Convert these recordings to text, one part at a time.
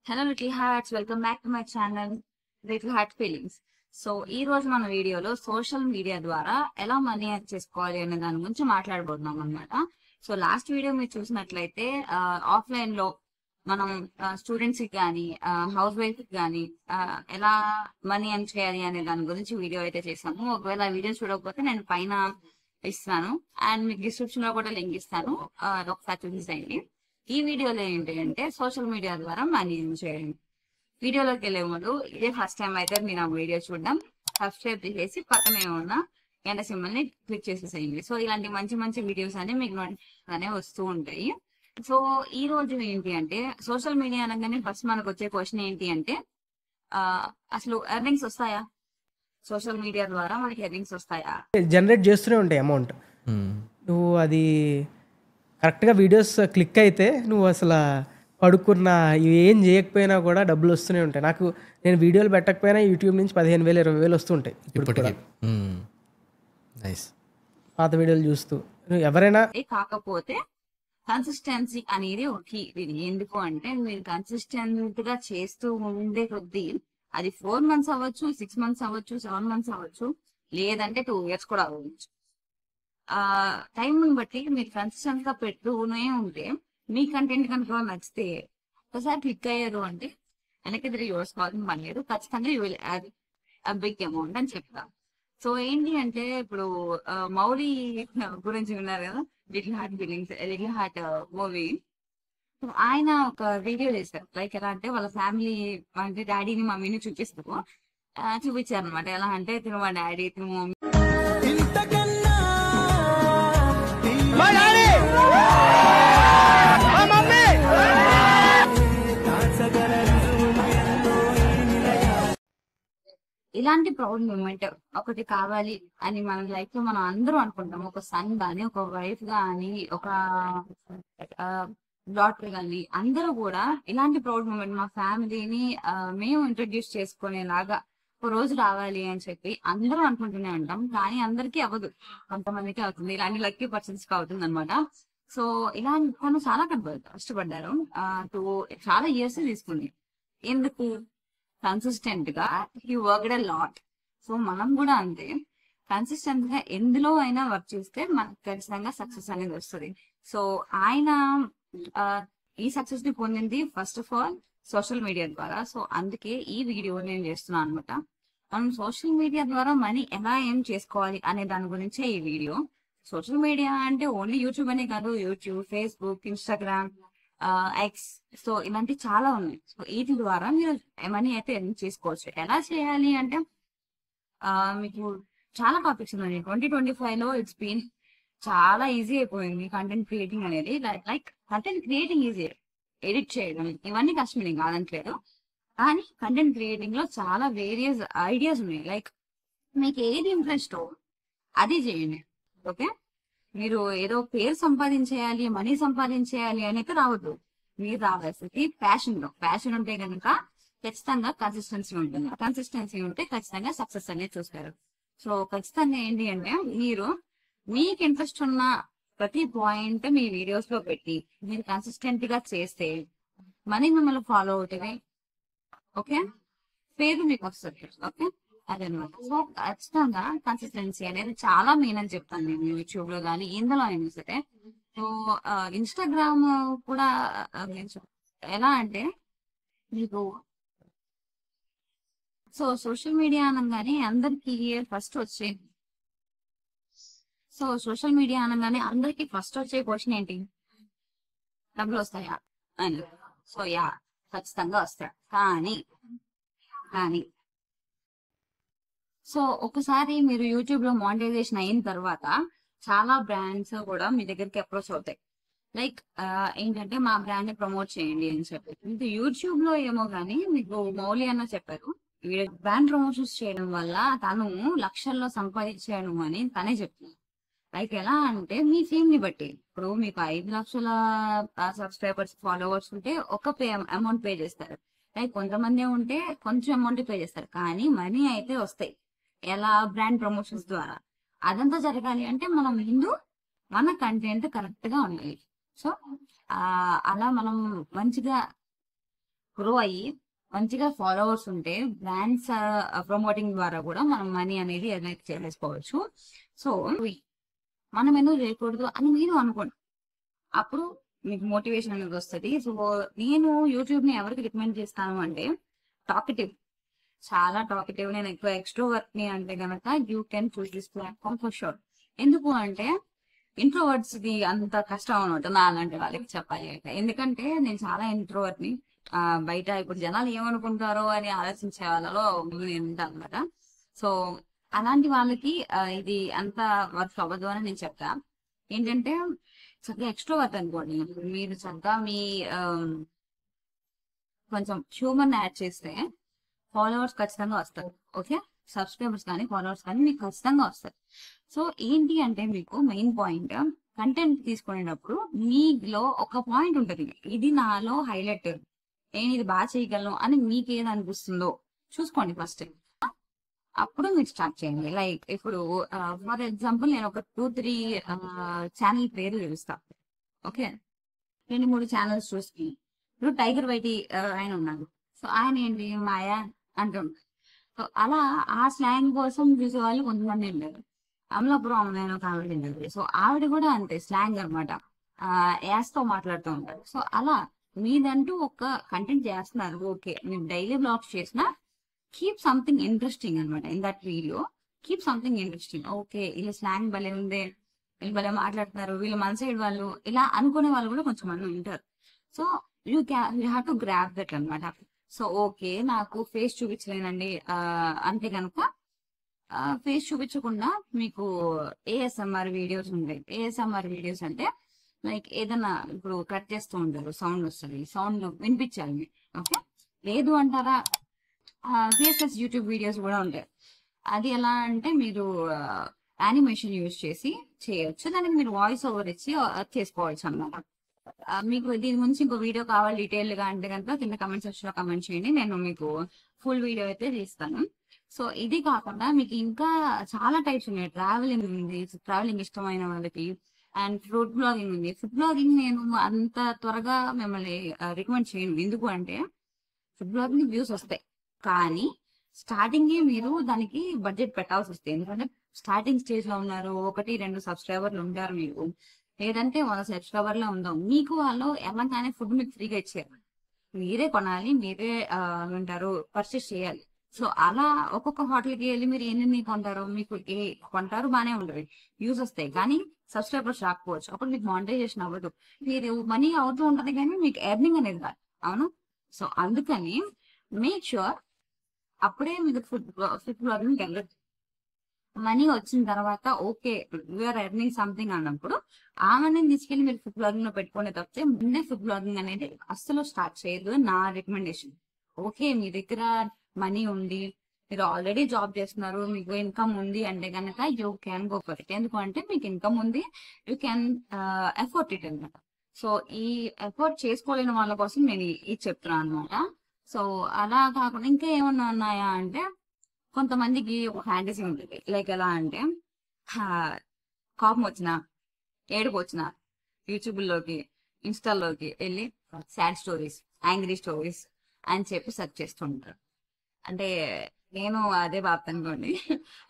Hello little hearts, welcome back to my channel little heart feelings. So ఈ రోజు మన వీడియోలో సోషల్ మీడియా ద్వారా ఎలా మనీ ఎర్న్ చేసుకోవాలి అనే దాని గురించి మాట్లాడబోతున్నాం అనమాట. సో లాస్ట్ వీడియో మీరు చూసినట్లయితే ఆఫ్లైన్ లో మనం స్టూడెంట్స్ కి కానీ హౌస్ వైఫ్ కి కానీ ఎలా మనీ ఎర్న్ చేయాలి అనే దాని గురించి వీడియో అయితే చేసాము. ఒకవేళ ఆ వీడియో చూడకపోతే నేను పైన ఇస్తాను అండ్ మీకు డిస్క్రిప్షన్ లో కూడా లింక్ ఇస్తాను, ఒకసారి చూసేయండి. ఈ వీడియోలో ఏంటి అంటే సోషల్ మీడియా ద్వారా మనీ ఎర్న్ చేయండి. వీడియోలోకి వెళ్ళే ముందు ఇదే ఫస్ట్ టైం అయితే మీరు ఆ వీడియో చూడడం, సబ్స్క్రైబ్ చేసి పక్కనే ఉన్న గంట సింబల్ ని క్లిక్ చేసేసేయండి. సో ఇలాంటి మంచి మంచి వీడియోస్ అన్ని మీకు నోటిఫికేషన్ వస్తూ ఉంటాయి. సో ఈ రోజు ఏంటి అంటే సోషల్ మీడియా అనగానే ఫస్ట్ మనకు వచ్చే క్వశ్చన్ ఏంటి అంటే అసలు ఎర్నింగ్స్ వస్తాయా? సోషల్ మీడియా ద్వారా మనకి ఎర్నింగ్స్ వస్తాయా? జనరేట్ చేస్తూనే ఉంటాయి అమౌంట్. నువ్వు అది కరెక్ట్గా వీడియోస్ క్లిక్ అయితే నువ్వు అసలు పడుకున్నా ఏం చేయకపోయినా కూడా డబ్బులు వస్తూనే ఉంటాయి. నేను వీడియోలు పెట్టకపోయినా యూట్యూబ్ నుంచి 15,000 20,000 వస్తుంటాయి ఇప్పుడు. పాత వీడియోలు చూస్తూ నువ్వు ఎవరైనా. కాకపోతే కన్సిస్టెన్సీ అనేది ఒక ఎందుకు అంటే మీరు కన్సిస్టెంట్ గా చేస్తూ ఉండే కొద్దీ అది 4 months అవ్వచ్చు, 6 months అవ్వచ్చు, 7 months అవ్వచ్చు, లేదంటే 2 years కూడా అవ్వచ్చు. టైం బట్టి మీరు కన్సిస్టెంట్ గా పెడుతూనే ఉంటే మీ కంటెంట్ కనుక నచ్చితే ఒకసారి క్లిక్ అయ్యారు అంటే వెనక్కి తిరిగి చూసుకోవాల్సిన పని లేదు. ఖచ్చితంగా you will have a big amount అని చెప్తా. సో ఏంటి అంటే ఇప్పుడు మౌలి గురించి విన్నారు కదా, little heart feelings, little heart movie. ఆయన ఒక వీడియో చేశారు. లైక్ ఎలా అంటే వాళ్ళ ఫ్యామిలీ అంటే డాడీని మమ్మీని చూపించారు అనమాట. ఎలా అంటే తిను మా డాడీ, తిను మమ్మీ. ఇలాంటి ప్రౌడ్ మూమెంట్ ఒకటి కావాలి అని మన లైఫ్ లో మనం అందరూ అనుకుంటాం. ఒక సన్ గాని, ఒక వైఫ్ గాని, ఒక డాటర్ గాని, అందరూ కూడా ఇలాంటి ప్రౌడ్ మూమెంట్ మా ఫ్యామిలీని మేము ఇంట్రడ్యూస్ చేసుకునేలాగా ఒక రోజు రావాలి అని చెప్పి అందరూ అనుకుంటూనే ఉంటాం. కానీ అందరికీ అవ్వదు, కొంతమందికి అవుతుంది. ఇలాంటి లక్కీ పర్సన్స్ కి అవుతుంది అనమాట. సో ఇలా తను చాలా కష్టపడ్డారు. చాలా ఇయర్స్ తీసుకుంది. ఎందుకు? కన్సిస్టెంట్ గా he worked a lot. So మనం కూడా అంతే, కన్సిస్టెంట్ గా ఎందులో అయినా వర్క్ చేస్తే మనకు ఖచ్చితంగా సక్సెస్ అనేది వస్తుంది. సో ఆయన ఈ సక్సెస్ ని పొందింది first of all social media ద్వారా. సో అందుకే ఈ వీడియో నేను చేస్తున్నాను అనమాట. మనం సోషల్ మీడియా ద్వారా మనీ ఎలా ఏం చేసుకోవాలి అనే దాని గురించే ఈ వీడియో. సోషల్ మీడియా అంటే ఓన్లీ యూట్యూబ్ అనే కాదు, YouTube, Facebook, Instagram, X, so ఇలాంటి చాలా ఉన్నాయి. సో వీటి ద్వారా మీరు మనీ అయితే ఎర్న్ చేసుకోవచ్చు. ఎలా చేయాలి అంటే మీకు చాలా టాపిక్స్ ఉన్నాయి. 2025 లో ఇట్స్ బీన్ చాలా ఈజీ అయిపోయింది కంటెంట్ క్రియేటింగ్ అనేది. Like content creating easy, edit చేయడం ఇవన్నీ కష్టమే కాదంటలేదు. కానీ కంటెంట్ క్రియేటింగ్ లో చాలా వేరియస్ ఐడియాస్ ఉన్నాయి. లైక్ మీకు ఏది ఇంట్రెస్ట్ అది చేయండి. ఓకే, మీరు ఏదో పేరు సంపాదించేయాలి, మనీ సంపాదించేయాలి అనేది రావద్దు. మీరు రావాల్సింది ప్యాషన్ ఉంటే కనుక ఖచ్చితంగా కన్సిస్టెన్సీ ఉంటుంది. కన్సిస్టెన్సీ ఉంటే ఖచ్చితంగా సక్సెస్ అనేది చూస్తారు. సో ఖచ్చితంగా ఏంటి అంటే మీరు మీకు ఇంట్రెస్ట్ ఉన్న ప్రతి పాయింట్ మీ వీడియోస్ లో పెట్టి మీరు కన్సిస్టెంట్ గా చేస్తే మనీ మిమ్మల్ని ఫాలో అవుతుంది. ఓకే, పేరు మీకు వస్తుంది. ఓకే, అదనమాట. సో ఖచ్చితంగా కన్సిస్టెన్సీ అనేది చాలా మెయిన్ అని చెప్తాను నేను యూట్యూబ్ లో కానీ ఇందులో అయినా సరే. సో ఇన్స్టాగ్రామ్ కూడా ఎలా అంటే మీకు సో సోషల్ మీడియా అనగానే అందరికి ఫస్ట్ వచ్చే క్వశ్చన్ ఏంటి? డబ్బులు వస్తాయా అని. సో యా, ఖచ్చితంగా వస్తాయి. కానీ సో ఒకసారి మీరు యూట్యూబ్ లో మానిటైజేషన్ అయిన తర్వాత చాలా బ్రాండ్స్ కూడా మీ దగ్గరికి అప్రోచ్ అవుతాయి. లైక్ ఏంటంటే మా బ్రాండ్ ని ప్రమోట్ చేయండి అని చెప్పి. ఇది యూట్యూబ్ లో ఏమో కానీ మీకు మౌలి అన్న చెప్పారు, బ్రాండ్ ప్రమోషన్స్ చేయడం వల్ల తను లక్షల్లో సంపాదించాను అని తనే చెప్తుంది. లైక్ ఎలా అంటే మీ ఫేమ్ ని బట్టి, ఇప్పుడు మీకు 5 లక్షల సబ్స్క్రైబర్స్, ఫాలోవర్స్ ఉంటే ఒక అమౌంట్ పే చేస్తారు. లైక్ కొంతమంది ఉంటే కొంచెం అమౌంట్ పే చేస్తారు. కానీ మనీ అయితే వస్తాయి. ఎలా? బ్రాండ్ ప్రమోషన్స్ ద్వారా. అదంతా జరగాలి అంటే మనం ముందు మన కంటెంట్ కరెక్ట్ గా ఉండాలి. సో అలా మనం మంచిగా గ్రో అయ్యి మంచిగా ఫాలోవర్స్ ఉంటే బ్రాండ్స్ ప్రమోటింగ్ ద్వారా కూడా మనం మనీ అనేది ఎర్న్ చేసుకోవచ్చు. సో మనం ఎందుకు చేయకూడదు అని మీరు అనుకోండి, అప్పుడు మీకు మోటివేషన్ అనేది వస్తుంది. సో నేను యూట్యూబ్ ని ఎవరికి రికమెండ్ చేస్తాను అంటే, టాకటివ్, చాలా టాకటివ్, నేను ఎక్కువ ఎక్స్ట్రోవర్ట్ ని అంటే గనక you can choose this platform for sure. ఎందుకు అంటే ఇంట్రోవర్ట్స్ ది అంత కష్టం అనమాట నా అలాంటి వాళ్ళకి చెప్పాలి అంటే. ఎందుకంటే నేను చాలా ఇంట్రోవర్ట్ ని, బయట ఇప్పుడు జనాలు ఏమనుకుంటారో అని ఆలోచించే వాళ్ళలో నేను ఉంటాను అనమాట. సో అలాంటి వాళ్ళకి ఇది అంత వర్క్ అవ్వదు అని నేను చెప్తా. ఏంటంటే చక్కగా ఎక్స్ట్రోవర్ట్ అనుకోండి, మీరు చక్కగా మీ కొంచెం హ్యూమన్ యాడ్ చేస్తే ఫాలోవర్స్ ఖచ్చితంగా వస్తారు. ఓకే, సబ్స్క్రైబర్స్ కానీ ఫాలోవర్స్ కానీ మీకు ఖచ్చితంగా వస్తారు. సో ఏంటి అంటే మీకు మెయిన్ పాయింట్, కంటెంట్ తీసుకునేటప్పుడు మీలో ఒక పాయింట్ ఉంటుంది, ఇది నాలో హైలైట్, నేను ఇది బాగా చేయగలను అని మీకు ఏది అనిపిస్తుందో చూసుకోండి ఫస్ట్. అప్పుడు మీరు స్టార్ట్ చేయండి. లైక్ ఇప్పుడు ఫర్ ఎగ్జాంపుల్ నేను ఒక 2-3 ఛానల్ పేర్లు చూస్తా. ఓకే, 2-3 ఛానల్స్ చూసి ఇప్పుడు టైగర్ వైటీ ఆయన ఉన్నాడు. సో ఆయన ఏంటి మాయా అంటుంటారు. సో అలా ఆ స్లాంగ్ కోసం చూసే వాళ్ళు కొంతమంది ఉంటారు. అమలాపురం అమ్మాయి ఒక ఆవిడ ఉండేది. సో ఆవిడ కూడా అంతే స్లాంగ్ అనమాట, యాస్తో మాట్లాడుతూ ఉంటారు. సో అలా మీదంటూ ఒక కంటెంట్ చేస్తున్నారు, ఓకే, మీరు డైలీ బ్లాగ్స్ చేసినా కీప్ సంథింగ్ ఇంట్రెస్టింగ్ అనమాట. In that video keep something interesting. Okay, ఇలా స్లాంగ్ భలే ఉంది, వీళ్ళు భలే మాట్లాడుతున్నారు, వీళ్ళు మన సైడ్ వాళ్ళు, ఇలా అనుకునే వాళ్ళు కూడా కొంచెం మంది ఉంటారు. So you have to grab that అనమాట. సో ఓకే, నాకు ఫేస్ చూపించలేనండి అంటే కనుక ఫేస్ చూపించకుండా మీకు ఏఎస్ఎంఆర్ వీడియోస్ ఉంటాయి. ఏఎస్ఎంఆర్ వీడియోస్ అంటే లైక్ ఏదైనా ఇప్పుడు కట్ చేస్తూ ఉంటారు, సౌండ్ వస్తుంది, సౌండ్ వినిపించాలి. ఓకే, లేదు అంటారా, విఎస్ఎస్ యూట్యూబ్ వీడియోస్ కూడా ఉంటాయి. అది ఎలా అంటే మీరు యానిమేషన్ యూజ్ చేసి చేయొచ్చు, దానికి మీరు వాయిస్ ఓవర్ ఇచ్చి చేసుకోవచ్చు అన్నమాట. మీకు దీని గురించి ఇంకో వీడియో కావాలి డీటెయిల్ గా అంటే కనుక కింద కమెంట్ సెక్షన్ లో కమెంట్ చేయండి, నేను మీకు ఫుల్ వీడియో అయితే చేస్తాను. సో ఇది కాకుండా మీకు ఇంకా చాలా టైప్స్ ఉన్నాయి. ట్రావెలింగ్ ఉంది, ట్రావెలింగ్ ఇష్టమైన వాళ్ళకి, అండ్ ఫుడ్ బ్లాగింగ్ ఉంది. ఫుడ్ బ్లాగింగ్ నేను అంత త్వరగా మిమ్మల్ని రికమెండ్ చేయను. ఎందుకు అంటే ఫుడ్ బ్లాగింగ్ వ్యూస్ వస్తాయి, కానీ స్టార్టింగ్ మీరు దానికి బడ్జెట్ పెట్టాల్సి వస్తుంది. ఎందుకంటే స్టార్టింగ్ స్టేజ్ లో ఉన్నారు, 1-2 సబ్స్క్రైబర్లు ఉంటారు మీకు, లేదంటే 100 సబ్స్క్రైబర్లో ఉందాం, మీకు వాళ్ళు ఏమన్నానే ఫుడ్ మీకు ఫ్రీగా ఇచ్చారు, మీరే కొనాలి, మీరే ఏమంటారు పర్చేస్ చేయాలి. సో అలా ఒక్కొక్క హోటల్కి వెళ్ళి మీరు ఎన్ని కొంటారు, మీకు ఏ కొంటారు బాగానే ఉంటుంది, వ్యూస్ వస్తాయి, కానీ సబ్స్క్రైబర్స్ రాకపోవచ్చు. అప్పుడు మీకు మానిటైజేషన్ అవ్వదు, మీరు మనీ అవుతూ ఉంటుంది కానీ మీకు ఎర్నింగ్ అనేది కాదు. అవును, సో అందుకని మేక్ షూర్ అప్పుడే మీరు ఫుడ్ బ్లాగింగ్ వెళ్ళదు. మనీ వచ్చిన తర్వాత ఓకే యూఆర్ ఎర్నింగ్ సంథింగ్ అన్నప్పుడు ఆ మనీని తీసుకెళ్లి మీరు ఫుడ్ బ్లాగింగ్ లో పెట్టుకునే తప్పితే ముందే ఫుడ్ బ్లాగింగ్ అనేది అస్సలు స్టార్ట్ చేయదు నా రికమెండేషన్. ఓకే, మీ దగ్గర మనీ ఉంది, మీరు ఆల్రెడీ జాబ్ చేస్తున్నారు, మీకు ఇన్కమ్ ఉంది అంటే కనుక you can go for it. ఎందుకంటే మీకు ఇన్కమ్ ఉంది, యూ క్యాన్ ఎఫోర్ట్ ఇట్ అనమాట. సో ఈ ఎఫోర్ట్ చేసుకోలేని వాళ్ళ కోసం నేను ఇది చెప్తున్నాను అనమాట. సో అలా కాకుండా ఇంకా ఏమన్నా ఉన్నాయా అంటే, కొంతమందికి ఒక ఫ్యాంటసీ ఉంటుంది. లైక్ ఎలా అంటే కోపం వచ్చినా ఏడుపు వచ్చినా యూట్యూబ్లోకి ఇన్స్టాల్లోకి వెళ్ళి సాడ్ స్టోరీస్, యాంగ్రీ స్టోరీస్ అని చెప్పి సెర్చ్ చేస్తుంటారు. అంటే నేను అదే బాబు అనుకోండి.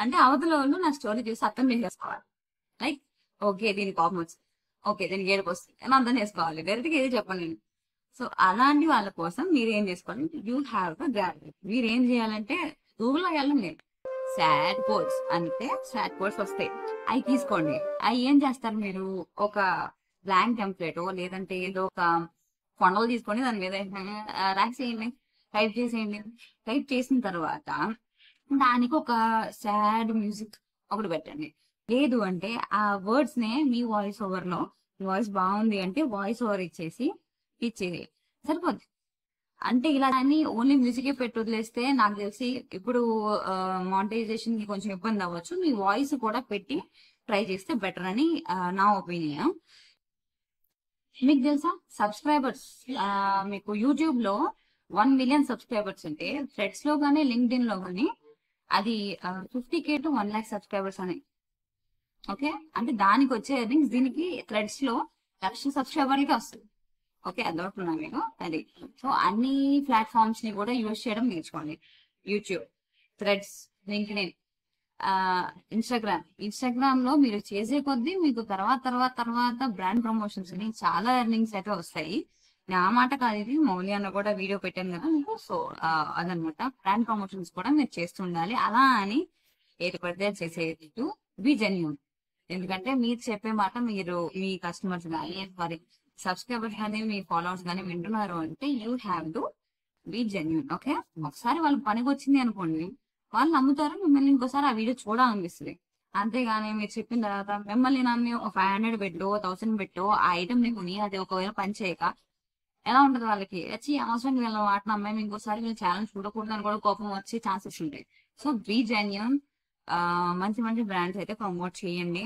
అంటే అవతల వాళ్ళు నా స్టోరీ చూసి అర్థం చేసేసుకోవాలి. లైక్ ఓకే దీనికి కోపం వచ్చింది, ఓకే దీనికి ఏడుపు వస్తుంది అని అర్థం చేసుకోవాలి, డైరెక్ట్గా ఏది చెప్పండి. సో అలాంటి వాళ్ళ కోసం మీరు ఏం చేసుకోవాలి, యూ హ్యావ్ టు గ్రాబ్. మీరు ఏం చేయాలంటే గూగుల్లో వెళ్ళండి, సాడ్ కోడ్స్ అంటే సాడ్ కోడ్స్ వస్తాయి, అవి తీసుకోండి. అవి ఏం చేస్తారు, మీరు ఒక బ్లాంక్ టెంప్లెట్ లేదంటే ఏదో ఒక కొండలు తీసుకొని దాని మీద రాసేయండి, టైప్ చేసేయండి. టైప్ చేసిన తర్వాత దానికి ఒక సాడ్ మ్యూజిక్ ఒకటి పెట్టండి. లేదు అంటే ఆ వర్డ్స్ నే మీ వాయిస్ ఓవర్ లో, వాయిస్ బాగుంది అంటే వాయిస్ ఓవర్ ఇచ్చేసి ఇచ్చేది సరిపోద్ది. అంటే ఇలా అని ఓన్లీ మ్యూజిక్ పెట్టి వదిలేస్తే నాకు తెలిసి ఇప్పుడు మానిటైజేషన్ కి కొంచెం ఇబ్బంది అవ్వచ్చు. మీ వాయిస్ కూడా పెట్టి ట్రై చేస్తే బెటర్ అని నా ఒపీనియన్. మీకు తెలుసా సబ్స్క్రైబర్స్, మీకు యూట్యూబ్ లో 1 మిలియన్ సబ్స్క్రైబర్స్ ఉంటే థ్రెడ్స్ లో కానీ లింక్డ్ఇన్ లో కానీ అది 50K to 1 lakh సబ్స్క్రైబర్స్ అని. ఓకే, అంటే దానికి వచ్చే ఎర్నింగ్స్ దీనికి థ్రెడ్స్ లో 1,00,000 సబ్స్క్రైబర్లకి వస్తుంది. ఓకే, అదొకటి నేను అది. సో అన్ని ప్లాట్ఫామ్స్ ని కూడా యూజ్ చేయడం నేర్చుకోండి. యూట్యూబ్, థ్రెడ్స్, లింక్డ్ఇన్, ఇన్స్టాగ్రామ్ లో మీరు చేసే కొద్దీ మీకు తర్వాత బ్రాండ్ ప్రమోషన్స్ అని చాలా ఎర్నింగ్స్ అయితే వస్తాయి. నా మాట కాదు, ఇది మౌలి అన్న కూడా వీడియో పెట్టాను కదా మీకు. సో అదనమాట, బ్రాండ్ ప్రమోషన్స్ కూడా మీరు చేస్తుండాలి. అలా అని ఏది పడితే చేసేది, టు బి జెన్యూన్. ఎందుకంటే మీరు చెప్పే మాట మీరు మీ కస్టమర్స్ కానీ సారీ సబ్స్క్రైబర్స్ కానీ మీ ఫాలోవర్స్ కానీ వింటున్నారు అంటే you have to be genuine. Okay, ఒకసారి వాళ్ళ పనికి వచ్చింది అనుకోండి, వాళ్ళు నమ్ముతారు, మిమ్మల్ని ఇంకోసారి ఆ వీడియో చూడాలనిపిస్తుంది. అంతేగాని మీరు చెప్పిన తర్వాత మిమ్మల్ని నమ్మి ఒక 500 పెట్టో 1000 పెట్టో ఆ ఐటమ్ ని కొని అది ఒకవేళ పని చేయక ఎలా ఉంటది వాళ్ళకి, వచ్చి అవసరం వీళ్ళ వాటిని అమ్మాయి ఇంకోసారి వీళ్ళు ఛాలెంజ్ చూడకూడదు అని కూడా కోపం వచ్చే ఛాన్సెస్ ఉంటాయి. So be genuine. మంచి మంచి బ్రాండ్స్ అయితే ప్రమోట్ చేయండి.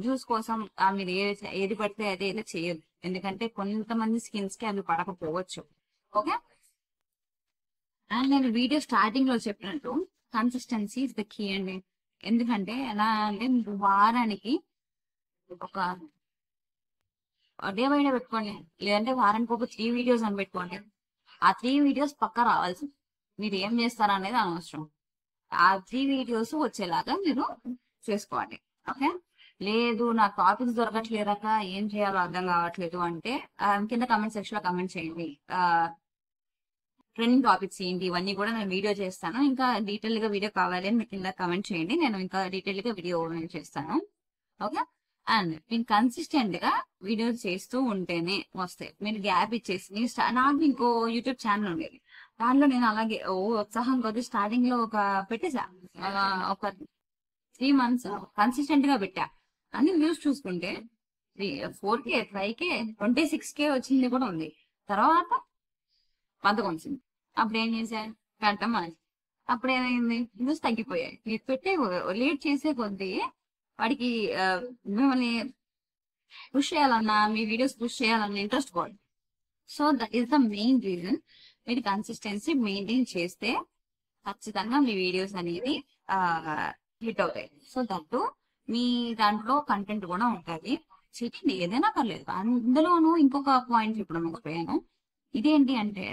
వ్యూస్ కోసం మీరు ఏది పడితే అదే అయితే చేయదు. ఎందుకంటే కొంతమంది స్కిన్స్ కి అవి పడకపోవచ్చు. ఓకే, అండ్ నేను వీడియో స్టార్టింగ్ లో చెప్పినట్టు కన్సిస్టెన్సీ ఇస్ ద కీ అండి. ఎందుకంటే ఎలా అంటే మీకు వారానికి ఒక డే బై డే పెట్టుకోండి, లేదంటే వారానికి ఒక 3 వీడియోస్ అని పెట్టుకోండి. ఆ 3 వీడియోస్ పక్కా రావాల్సి, మీరు ఏం చేస్తారనేది అనవసరం. ఆ 3 వీడియోస్ వచ్చేలాగా మీరు చేసుకోవాలి. ఓకే, లేదు నాకు టాపిక్స్ దొరకట్లేదాక ఏం చేయాలో అర్థం కావట్లేదు అంటే కింద కమెంట్ సెక్షన్ లో కమెంట్ చేయండి. ట్రెండింగ్ టాపిక్స్ ఏంటి ఇవన్నీ కూడా నేను వీడియో చేస్తాను. ఇంకా డీటెయిల్ గా వీడియో కావాలి అని కింద కమెంట్ చేయండి, నేను ఇంకా డీటెయిల్ గా వీడియో చేస్తాను. ఓకే, అండ్ మీరు కన్సిస్టెంట్ గా వీడియో చేస్తూ ఉంటేనే వస్తాయి. మీరు గ్యాప్ ఇచ్చేసి నాకు ఇంకో యూట్యూబ్ ఛానల్ ఉండేది, దాంట్లో నేను అలాగే ఉత్సాహం కొద్ది స్టార్టింగ్ లో పెట్టేసా, ఒక 3 months కన్సిస్టెంట్ గా పెట్టా. అన్ని వ్యూస్ చూసుకుంటే 4K 5K 26K వచ్చింది కూడా ఉంది. తర్వాత కొంచింది. అప్పుడు ఏం చేశాను, పెట్టడం మానేసి. అప్పుడు ఏమైంది, వ్యూస్ తగ్గిపోయాయి. మీరు పెట్టే లేట్ చేసే కొద్దీ వాడికి మిమ్మల్ని పుష్ చేయాలన్నా, మీ వీడియోస్ పుష్ చేయాలన్నా ఇంట్రెస్ట్ పోదు. So that is the main reason. మీరు కన్సిస్టెన్సీ మెయింటైన్ చేస్తే ఖచ్చితంగా మీ వీడియోస్ అనేది హిట్ అవుతాయి. సో దట్టు మీ దాంట్లో కంటెంట్ కూడా ఉంటుంది. చేయండి, ఏదైనా పర్లేదు. అందులోనూ ఇంకొక పాయింట్ ఇప్పుడు మర్చిపోయాను. ఇదేంటి అంటే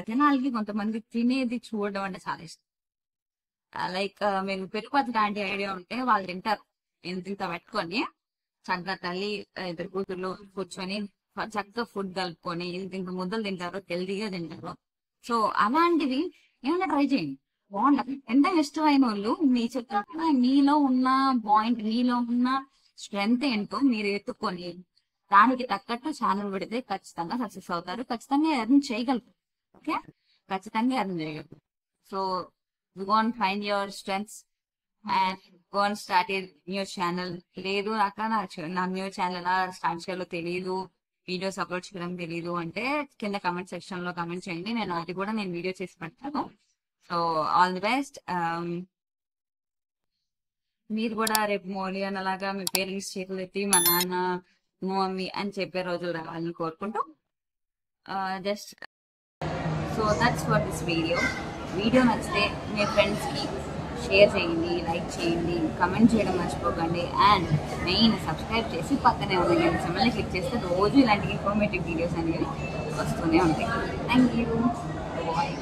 జనాలకి కొంతమంది తినేది చూడడం అంటే చాలా ఇష్టం. లైక్ మీరు పెరుపతి లాంటి ఐడియా ఉంటే వాళ్ళు తింటారు. ఇంత పెట్టుకొని చక్కగా తల్లి ఇద్దరు కూతుర్లు కూర్చొని చక్కగా ఫుడ్ కలుపుకొని ఇంత ముద్దలు తింటారు, హెల్దీగా తింటారు. సో అలాంటివి ఏమైనా ట్రై చేయండి, బాగుంటది. ఎంత ఇష్టమైన వాళ్ళు మీ చెప్పిన మీలో ఉన్న పాయింట్, మీలో ఉన్న స్ట్రెంగ్త్ ఏంటో మీరు ఎత్తుకొని దానికి తగ్గట్టు ఛానల్ పెడితే ఖచ్చితంగా సక్సెస్ అవుతారు, ఖచ్చితంగా ఎర్న్ చేయగలరు. ఓకే, ఖచ్చితంగా ఎర్న్ చేయగలరు. So go and find your strengths and go and start a new channel. లేదు అక్కడ నా న్యూ ఛానల్ ఎలా స్టార్ట్ చేయాలో తెలియదు, వీడియోస్ అప్లోడ్ చేయడం తెలియదు అంటే కింద కమెంట్ సెక్షన్ లో కమెంట్ చేయండి, నేను అది కూడా నేను వీడియో చేసి పెడతాను. So all the best. మీరు కూడా రేపు మౌలి అనేలాగా మీ పేరెంట్స్ చేతులు ఎత్తి మా నాన్న మమ్మీ అని చెప్పే రోజులు రావాలని కోరుకుంటూ just so that's for this video. Video నచ్చితే మీ ఫ్రెండ్స్కి షేర్ చేయండి, లైక్ చేయండి, కమెంట్ చేయడం మర్చిపోకండి. అండ్ మెయిన్ సబ్స్క్రైబ్ చేసి పక్కనే ఉన్న గంట సింబల్ని క్లిక్ చేస్తే రోజు ఇలాంటి ఇన్ఫర్మేటివ్ వీడియోస్ అనేవి వస్తూనే ఉంటాయి. Thank you. బాయ్.